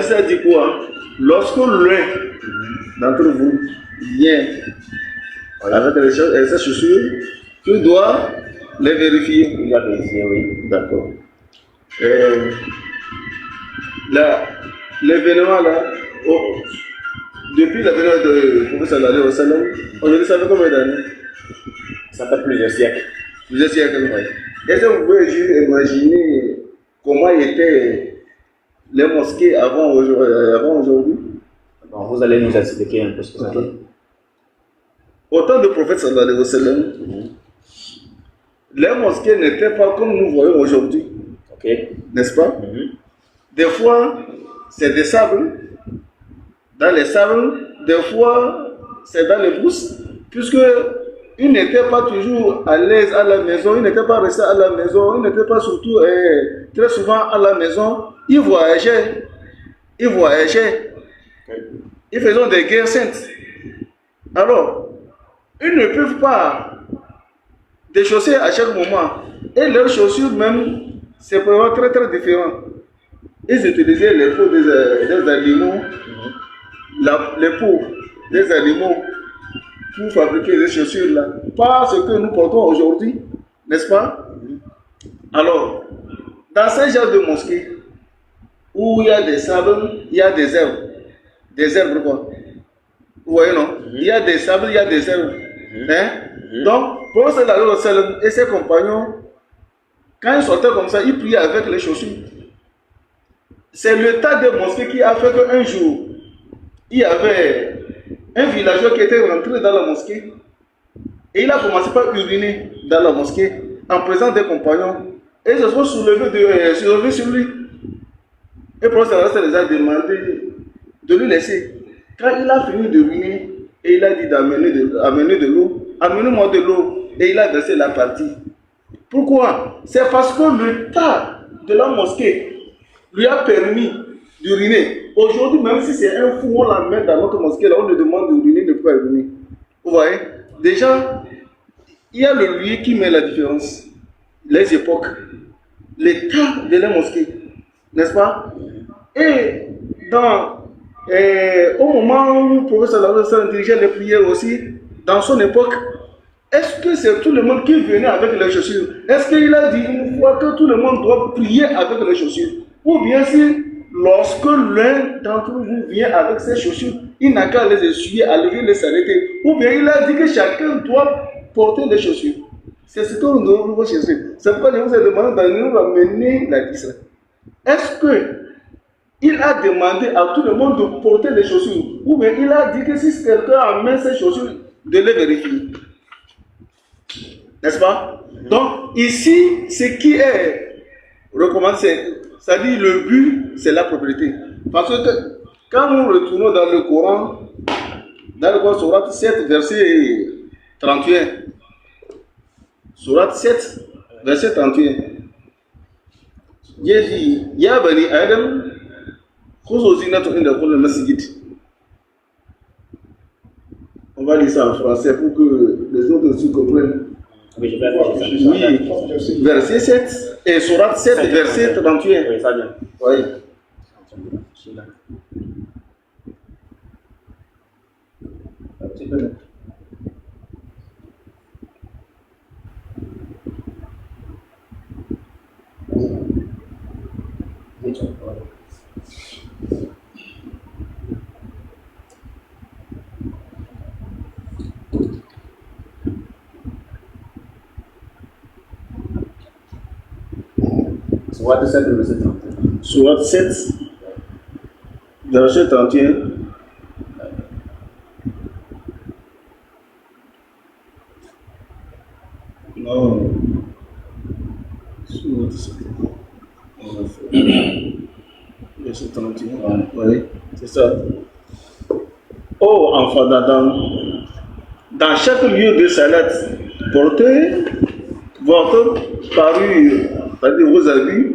Ça dit quoi? Lorsque l'un d'entre vous vient avec ces chaussures, tu dois les vérifier. Il doit vérifier, oui. D'accord. L'événement là, depuis l'événement de professeur sallallahu alayhi wa sallam, aujourd'hui ça fait combien d'années? Ça fait plusieurs siècles. Plusieurs siècles, oui. Est-ce que vous pouvez juste imaginer comment étaient les mosquées avant aujourd'hui? Bon, vous allez nous expliquer un peu ce que ça fait. Au temps du prophète sallallahu alayhi wa sallam, les mosquées n'étaient pas comme nous voyons aujourd'hui. N'est-ce pas? Des fois, c'est des sables, dans les sables, des fois, c'est dans les brousses, puisque ils n'étaient pas toujours à l'aise à la maison, ils n'étaient pas restés à la maison, ils n'étaient pas surtout très souvent à la maison, ils voyageaient, ils faisaient des guerres saintes. Alors, ils ne peuvent pas déchausser à chaque moment, et leurs chaussures même, c'est vraiment très très différent. Ils utilisaient les peaux des animaux, les peaux des animaux pour fabriquer les chaussures là. Pas ce que nous portons aujourd'hui, n'est-ce pas? Alors, dans ces genres de mosquées, où il y a des sables, il y a des herbes. Des herbes quoi? Vous voyez non? Il y a des sables, il y a des herbes. Donc, pour sallam et ses compagnons, quand ils sortaient comme ça, ils priaient avec les chaussures. C'est le tas de mosquées qui a fait qu'un jour, il y avait un villageois qui était rentré dans la mosquée et il a commencé par uriner dans la mosquée en présence des compagnons. Et ils se sont soulevés sur lui. Et pour ça, ça les a demandé de lui laisser. Quand il a fini d'uriner, et il a dit d'amener de l'eau, amenez-moi de l'eau, et il a versé la partie. Pourquoi? C'est parce que le tas de la mosquée lui a permis d'uriner. Aujourd'hui, même si c'est un fou, on la met dans notre mosquée, là, on lui demande d'uriner, il ne peut pas uriner. Vous voyez? Déjà, il y a le lieu qui met la différence. Les époques. L'état de la mosquée. N'est-ce pas? Et au moment où le professeur sallallahu alayhi wa sallam dirigeait les prières aussi, dans son époque, est-ce que c'est tout le monde qui venait avec les chaussures? Est-ce qu'il a dit une fois que tout le monde doit prier avec les chaussures? Ou bien si, lorsque l'un d'entre vous vient avec ses chaussures, il n'a qu'à les essuyer, à lever, les s'arrêter. Ou bien il a dit que chacun doit porter des chaussures. C'est ce que nous devons chercher. C'est pourquoi je vous ai demandé de nous ramener la question. Est-ce qu'il a demandé à tout le monde de porter des chaussures? Ou bien il a dit que si quelqu'un amène ses chaussures, de les vérifier? N'est-ce pas? Donc, ici, ce qui est recommandé, c'est-à-dire le but, c'est la propriété. Parce que quand nous retournons dans le Coran, Sourate 7, verset 31. Sourate 7, verset 31. Dieu dit, Ya Bani Adam, on va lire ça en français pour que les autres aussi comprennent. Oui, verset 7 et Sourate 7, verset 31. Oui, ça vient. Oui. Sourate 7, verset 31. Sourate 7, verset 31. Non. Sourate 7. Verset 31. Oui, c'est ça. Oh, enfant d'Adam, dans chaque lieu de salat, portez votre parure, c'est-à-dire vos habits,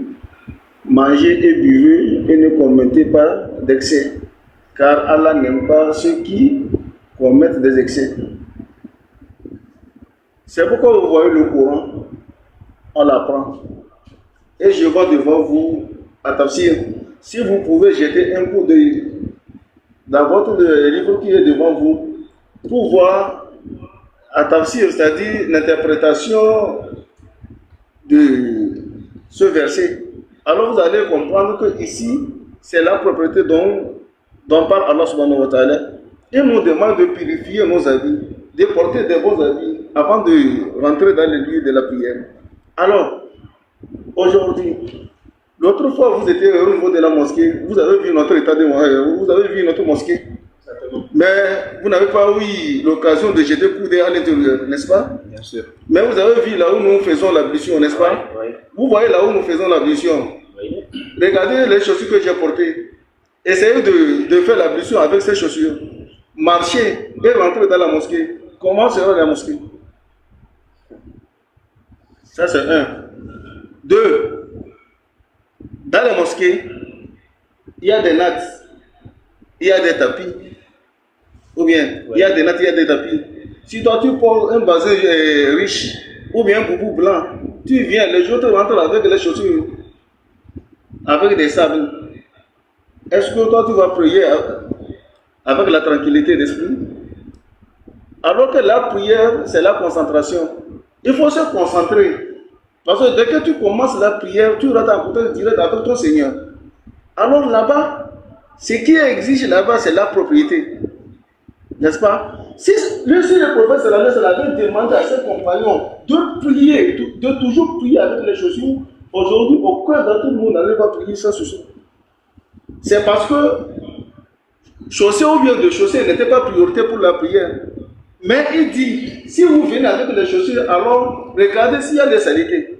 mangez et buvez et ne commettez pas d'excès, car Allah n'aime pas ceux qui commettent des excès. C'est pourquoi vous voyez le Coran, on l'apprend. Et je vois devant vous à Tafsir si vous pouvez jeter un coup d'œil dans votre livre qui est devant vous, pour voir à tafsir, c'est-à-dire l'interprétation de ce verset, alors vous allez comprendre que ici, c'est la propriété dont parle Allah subhanahu wa ta'ala. Il nous demande de purifier nos habits, de porter des bons habits avant de rentrer dans le lieu de la prière. Alors, aujourd'hui, l'autre fois vous étiez au niveau de la mosquée, vous avez vu notre état vous avez vu notre mosquée, mais vous n'avez pas eu l'occasion de jeter coup d'œil à l'intérieur, n'est-ce pas? Bien sûr. Mais vous avez vu là où nous faisons l'ablution, n'est-ce pas? Oui. Vous voyez là où nous faisons l'ablution. Oui. Regardez les chaussures que j'ai portées. Essayez de faire l'ablution avec ces chaussures. Marchez et rentrez dans la mosquée. Comment sera la mosquée? Ça c'est un. Deux. Dans les mosquées, il y a des nattes, il y a des tapis. Ou bien, il y a des nattes, il y a des tapis. Si toi tu portes un bazin riche, ou bien un boubou blanc, tu viens, les autres rentrent avec les chaussures, avec des sables. Est-ce que toi tu vas prier avec la tranquillité d'esprit? Alors que la prière, c'est la concentration. Il faut se concentrer. Parce que dès que tu commences la prière, tu rentres en contact direct avec ton Seigneur. Alors là-bas, ce qui exige là-bas, c'est la propriété. N'est-ce pas? Si le prophète avait demandé à ses compagnons de prier, de toujours prier avec les chaussures, aujourd'hui, aucun d'entre nous n'arrive pas prier sans chaussures. C'est parce que chausser ou bien de chausser n'était pas priorité pour la prière. Mais il dit, si vous venez avec les chaussures, alors regardez s'il y a des saletés.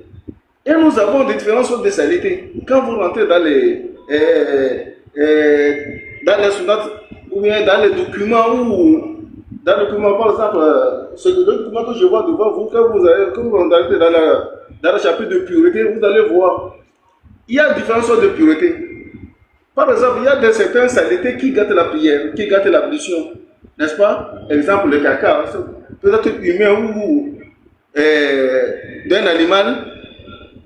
Et nous avons différentes sortes de saletés. Quand vous rentrez dans les sunnates, ou bien dans les documents, ou dans le document, par exemple, ce document que je vois devant vous, quand vous rentrez dans le chapitre de pureté, vous allez voir, il y a différentes sortes de pureté. Par exemple, il y a certaines saletés qui gâtent la prière, qui gâtent l'ablution. N'est-ce pas? Exemple, le caca, peut-être humain ou d'un animal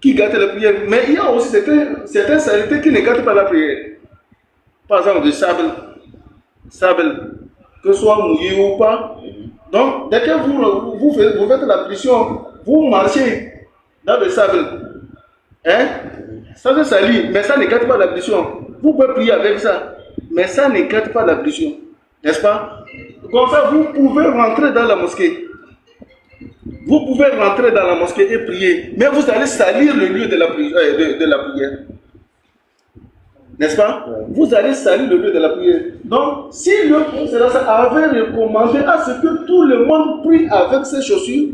qui gâte la prière. Mais il y a aussi certaines saletés qui ne gâtent pas la prière. Par exemple, du sable, que ce soit mouillé ou pas. Donc, dès que vous faites l'ablution, vous marchez dans le sable. Hein? Ça se salit, mais ça ne gâte pas l'ablution. Vous pouvez prier avec ça, mais ça ne gâte pas l'ablution. N'est-ce pas? Comme ça, vous pouvez rentrer dans la mosquée. Vous pouvez rentrer dans la mosquée et prier, mais vous allez salir le lieu de la prière. N'est-ce pas? Vous allez salir le lieu de la prière. Donc, si le prophète avait recommandé à ce que tout le monde prie avec ses chaussures,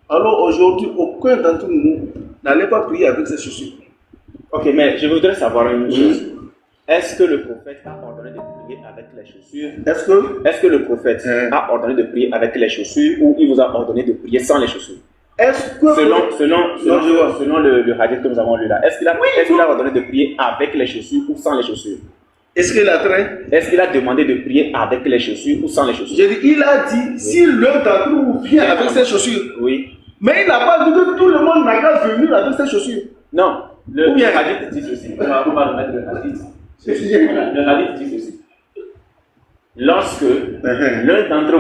alors aujourd'hui, aucun d'entre nous n'allait pas prier avec ses chaussures. Ok, mais je voudrais savoir une chose. Est-ce que le prophète a ordonné de prier avec les chaussures? Est-ce que le prophèet a ordonné de prier avec les chaussures ou il vous a ordonné de prier sans les chaussures? Est-ce que selon le hadith que nous avons lu là, est-ce qu'il a ordonné de prier avec les chaussures ou sans les chaussures? Est-ce qu'il a trait? Est-ce qu'il a demandé de prier avec les chaussures ou sans les chaussures? J'ai dit, il a dit, si l'un d'entre vous vient avec ses chaussures. Oui. Mais il n'a pas dit que tout le monde n'a qu'à venir avec ses chaussures. Non. Le hadith dit ceci. On va remettre le hadith. Le hadith dit ceci. Lorsque l'un d'entre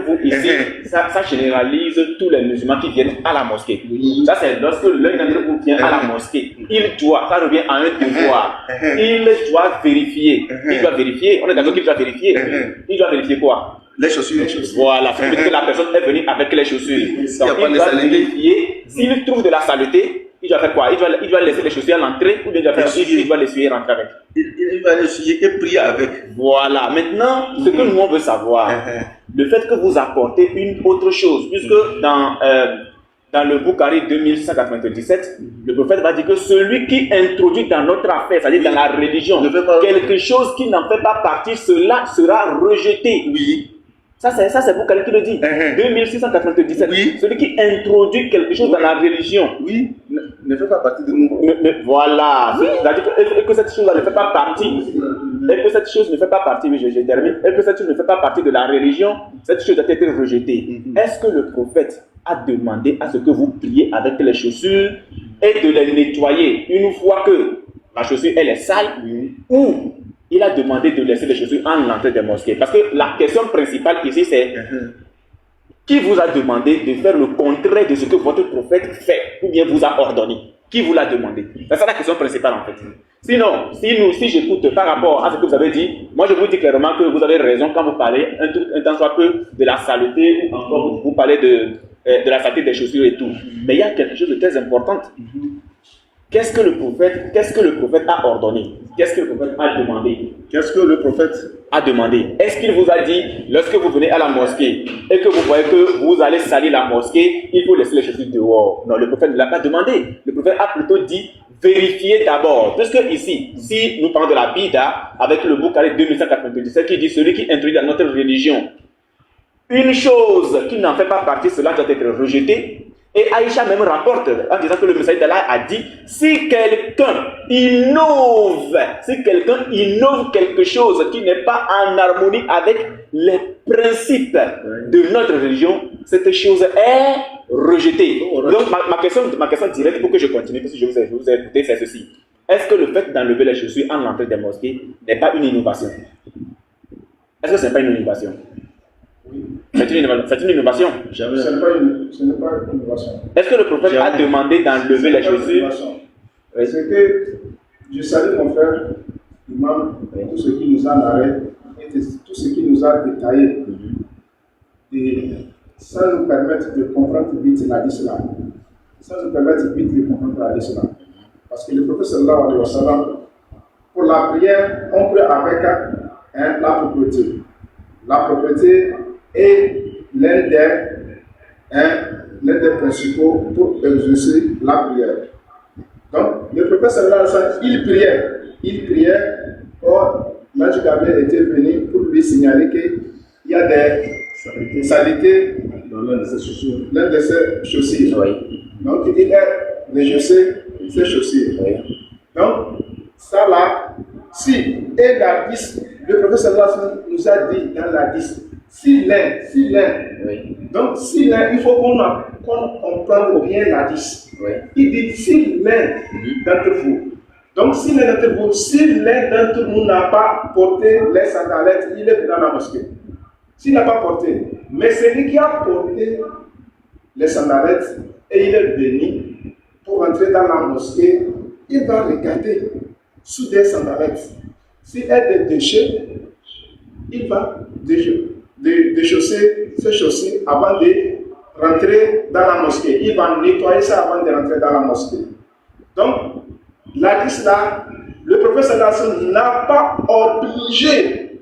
vous ici, ça généralise tous les musulmans qui viennent à la mosquée. Ça c'est lorsque l'un d'entre vous vient à la mosquée, ça revient à un devoir. Il doit vérifier. On est d'accord qu'il doit vérifier. Il doit vérifier quoi? Les chaussures. Voilà, c'est que la personne est venue avec les chaussures. Donc il doit vérifier. S'il trouve de la saleté, il doit faire quoi? Il doit laisser les chaussures à l'entrée ou bien il doit les essuyer et rentrer avec. Il va les essuyer et prier avec. Voilà. Maintenant, ce que nous on veut savoir, le fait que vous apportez une autre chose, puisque dans le Bukhari 2697, le prophète va dire que celui qui introduit dans notre affaire, c'est-à-dire dans la religion, quelque chose qui n'en fait pas partie, cela sera rejeté. Oui. Ça c'est Bukhari qui le dit. 2697. Oui. Celui qui introduit quelque chose dans la religion. Oui, ne fait pas partie de nous. Voilà. C'est-à-dire que cette chose ne fait pas partie. Et que cette chose ne fait pas partie, oui, je termine. Et que cette chose ne fait pas partie de la religion, cette chose a été rejetée. Est-ce que le prophète a demandé à ce que vous priez avec les chaussures et de les nettoyer une fois que ma chaussure elle est sale, ou il a demandé de laisser les chaussures en l'entrée des mosquées. Parce que la question principale ici c'est qui vous a demandé de faire le contraire de ce que votre prophète fait ou bien vous a ordonné? Qui vous l'a demandé? C'est ça la question principale en fait. Sinon, si j'écoute par rapport à ce que vous avez dit, moi je vous dis clairement que vous avez raison quand vous parlez un temps soit peu de la saleté ou encore vous parlez de la saleté des chaussures et tout. Mais il y a quelque chose de très important. Qu'est-ce que le prophète a ordonné? Qu'est-ce que le prophète a demandé? Qu'est-ce que le prophète a demandé? Est-ce qu'il vous a dit, lorsque vous venez à la mosquée et que vous voyez que vous allez salir la mosquée, il faut laisser les chaussures dehors? Non, le prophète ne l'a pas demandé. Le prophète a plutôt dit, vérifiez d'abord. Puisque ici, si nous parlons de la Bida, avec le Boukhari 2197 qui dit, celui qui introduit dans notre religion une chose qui n'en fait pas partie, cela doit être rejeté. Et Aïcha même rapporte en disant que le messager d'Allah a dit, si quelqu'un innove quelque chose qui n'est pas en harmonie avec les principes de notre religion, cette chose est rejetée. Donc ma question directe pour que je continue, parce que je vous ai écouté, c'est ceci. Est-ce que le fait d'enlever les chaussures en l'entrée des mosquées n'est pas une innovation? Est-ce que ce n'est pas une innovation? C'est une innovation. Ce n'est pas une innovation. Est-ce que le prophète a demandé d'enlever les chaussures? Oui. C'est que je salue mon frère, Imam, tout ce qui nous a narré et tout ce qui nous a détaillé. Et ça nous permet de comprendre vite l'islam. Ça nous permet vite de comprendre l'islam. Parce que le prophète sallallahu alayhi wa sallam, pour la prière, on prie avec la propriété. La propriété est l'un des principaux pour exaucer la prière. Donc, le prophète sallallahu alayhi wa sallam, il priait, or l'ange Gabriel était venu pour lui signaler qu'il y a des saletés dans l'un de ses chaussures. Oui. Donc, il a déchaussé ses chaussures. Oui. Donc, ça là, si, et la 10, le prophète sallallahu alayhi wa sallam nous a dit dans la 10, si l'un, oui. Donc si l'un, il faut qu'on comprenne bien la 10. Oui. Il dit si l'un d'entre vous, donc si l'un d'entre vous n'a pas porté les sandalettes, il est dans la mosquée. S'il n'a pas porté, mais celui qui a porté les sandalettes et il est venu pour entrer dans la mosquée, il va regarder sous des sandalettes. S'il y a des déchets, il va déchausser ses chaussures avant de rentrer dans la mosquée. Il va nettoyer ça avant de rentrer dans la mosquée. Donc, l'hadith là, le prophète sallallahu alayhi wa sallam n'a pas obligé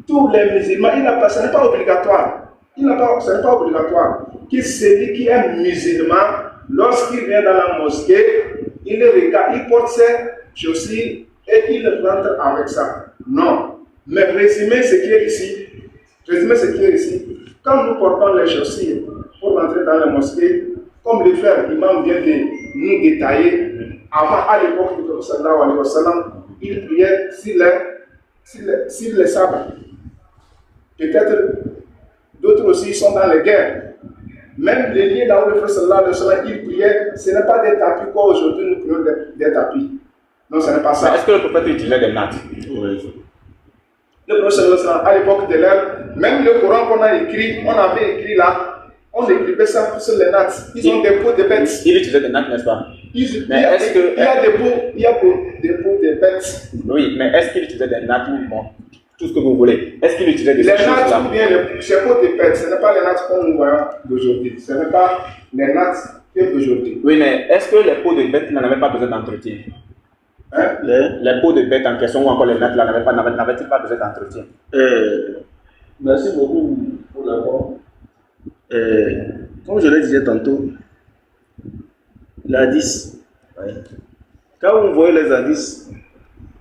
tous les musulmans, ce n'est pas obligatoire. Ce n'est pas obligatoire que celui qui est musulman, lorsqu'il vient dans la mosquée, il regarde, il porte ses chaussures et il rentre avec ça. Non. Mais résumez ce qui est ici. Quand nous portons les chaussures pour rentrer dans la mosquée, comme le frère l'imam vient de nous détailler, avant, à l'époque du prophète sallallahu alayhi wa sallam, il priait sur les sables. Peut-être d'autres aussi sont dans les guerres. Même les lieux là où le prophète sallallahu alayhi wa sallam, il priait, ce n'est pas des tapis comme aujourd'hui nous prions des tapis. Non, ce n'est pas ça. Est-ce que le prophète utilisait des nattes? Oui. Le prophète sallallahu alayhi wa sallam, à l'époque de l'ère, même le Coran qu'on a écrit, on avait écrit là, on écrivait ça sur les nattes. Ils ont des peaux de bêtes. Il utilisait des nattes, n'est-ce pas? Il y a des peaux de bêtes. Oui, mais est-ce qu'il utilisait des nattes ou bon, tout ce que vous voulez? Est-ce qu'il utilisait des nattes ou bien ces peaux de bêtes? Ce n'est pas les nattes qu'on nous voit d'aujourd'hui. Ce n'est pas les nattes d'aujourd'hui. Oui, mais est-ce que les peaux de bêtes n'avaient pas besoin d'entretien? Hein? Les peaux de bêtes en question ou encore les nattes n'avaient-ils pas besoin d'entretien? Merci beaucoup pour l'apport. Comme je le disais tantôt, l'hadith, quand vous voyez les hadiths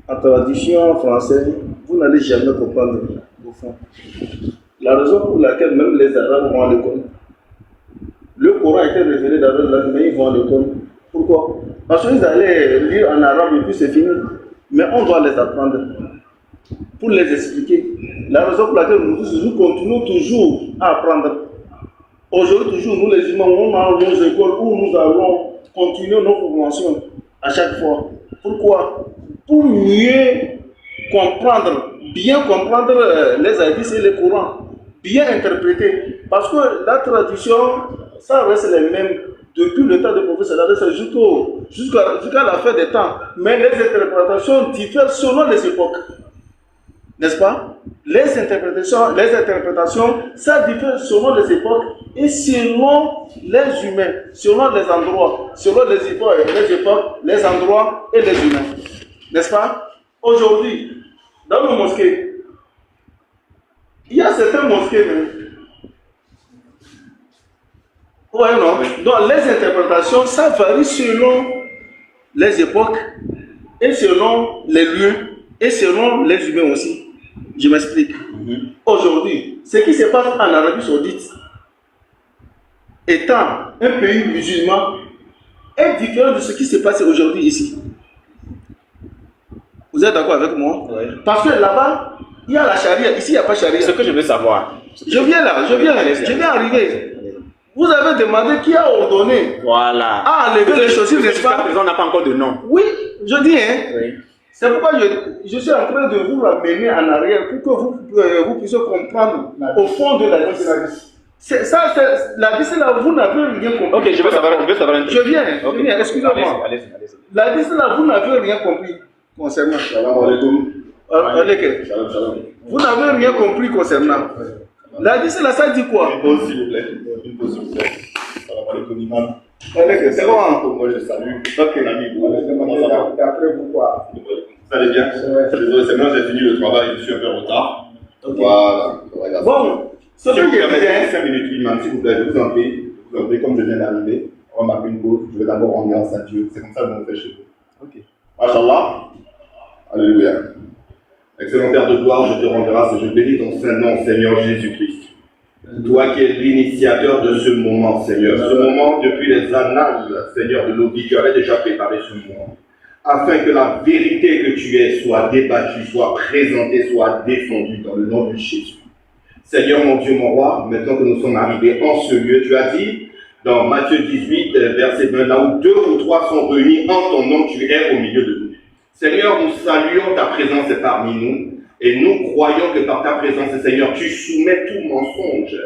en traduction française, vous n'allez jamais comprendre au fond. La raison pour laquelle même les Arabes vont à l'école. Le Coran a été révélé dans leur langue, mais ils vont à l'école. Pourquoi? Parce qu'ils allaient lire en arabe et puis c'est fini. Mais on doit les apprendre pour les expliquer. La raison pour laquelle nous continuons toujours à apprendre. Aujourd'hui, toujours, nous les imams, on a nos écoles où nous allons continuer nos formations à chaque fois. Pourquoi? Pour mieux comprendre, bien comprendre les hadiths et les Corans, bien interpréter. Parce que la tradition, ça reste les mêmes depuis le temps des prophètes, jusqu'à la fin des temps. Mais les interprétations diffèrent selon les époques. N'est-ce pas? Les interprétations, ça diffère selon les époques et selon les humains, selon les endroits, selon les époques, les endroits et les humains. N'est-ce pas? Aujourd'hui, dans nos mosquées, il y a certaines mosquées, ouais, non? Donc les interprétations, ça varie selon les époques et selon les lieux et selon les humains aussi. Je m'explique. Aujourd'hui, ce qui se passe en Arabie Saoudite, étant un pays musulman, est différent de ce qui s'est passé aujourd'hui ici. Vous êtes d'accord avec moi? Oui. Parce que là-bas, il y a la charia, ici il n'y a pas charia. Ce que je veux savoir. Je viens arriver. Vous avez demandé qui a ordonné à enlever les chaussures, n'est-ce pas? On n'a pas encore de nom. Oui, je dis, hein. Oui. C'est pourquoi je suis en train de vous ramener en arrière pour que vous puissiez comprendre au fond de la liste. La liste là, vous n'avez rien compris. Ok, je veux savoir Je viens, excusez-moi. Allez. La liste là, vous n'avez rien compris concernant. Salam alaikum. Vous n'avez rien compris concernant. La liste là, ça dit quoi? Une pause s'il vous plaît. Salam alaikum, imam. C'est bon. Moi je salue. Ok. Après pourquoi? Vous allez bien? Désolé, c'est moi, j'ai fini le travail, je suis un peu en retard. Okay. Voilà. Bon, ce que je disais. 5 minutes, imam, s'il vous plaît, je vous en prie, comme je viens d'arriver, on m'a fait une pause, je vais d'abord rendre grâce à Dieu. C'est comme ça que vous me faites chez vous. Ok. Machallah. Alléluia. Excellent Père de gloire, je te rends grâce et je bénis ton saint nom, Seigneur Jésus-Christ. Toi qui es l'initiateur de ce moment, Seigneur. Ce moment, depuis les annales, Seigneur, de nos vies, tu avais déjà préparé ce moment. Afin que la vérité que tu es soit débattue, soit présentée, soit défendue dans le nom de Jésus. Seigneur, mon Dieu, mon roi, maintenant que nous sommes arrivés en ce lieu, tu as dit dans Matthieu 18, verset 20, là où 2 ou 3 sont réunis en ton nom, tu es au milieu de nous. Seigneur, nous saluons ta présence parmi nous et nous croyons que par ta présence, Seigneur, tu soumets tout mensonge,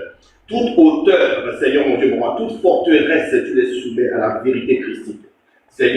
toute hauteur, Seigneur, mon Dieu, mon roi, toute forteresse, tu les soumets à la vérité christique. Seigneur,